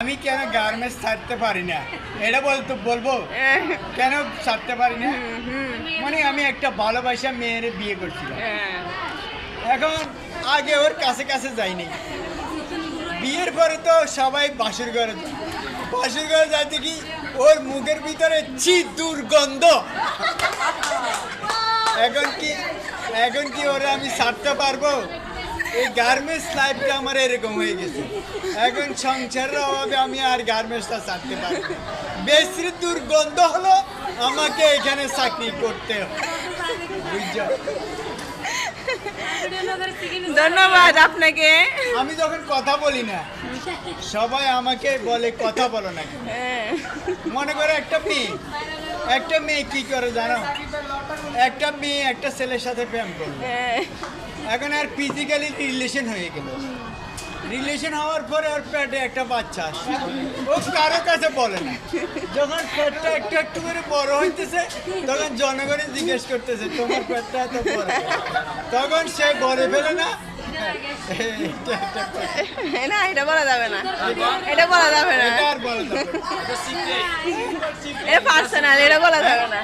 আমি কেন গার্মেন্টস ছাড়তে পারি না এটা বলবো কেন ছাড়তে পারি না মানে আমি একটা ভালোবাসা মেয়ের বিয়ে করছিলাম এখন আগে ওর কাছে কাছে যাইনি বিয়ের পরে তো সবাই বাসুর ঘরে যাইতে কি ওর মুখের ভিতরে ছি দুর্গন্ধ এখন কি ওরা আমি ছাড়তে পারবো এই গার্মেন্টস লাইফটা আমার এরকম হয়ে গেছে এখন সংসারের অভাবে আমি আর গার্মেন্টসটা ছাড়তে পারি না বেশি দুর্গন্ধ হলো আমাকে এখানে চাকরি করতে হবে বুঝছো ধন্যবাদ আপনাকে। আমি যখন কথা বলি না সবাই আমাকে বলে কথা বলো না মনে করে একটা মেয়ে কি করে জানো একটা মেয়ে একটা ছেলের সাথে প্রেম করলো এখন আর ফিজিক্যালি রিলেশন হয়ে গেল রিলেশন হওয়ার পরে ওর পেটে একটা বাচ্চা আসছে ও কারো কাছে বলে না যখন পেটটা একটু একটু করে বড় হইতেছে তখন জনগণে জিজ্ঞেস করতেছে তোমার পেটটা এত বড় তখন সে বলে ফেলে না না এটা বলা যাবে না এটা বলা যাবে না এটা আর বলা যাবে না। এটা পার্সোনাল এটা বলা যাবে না।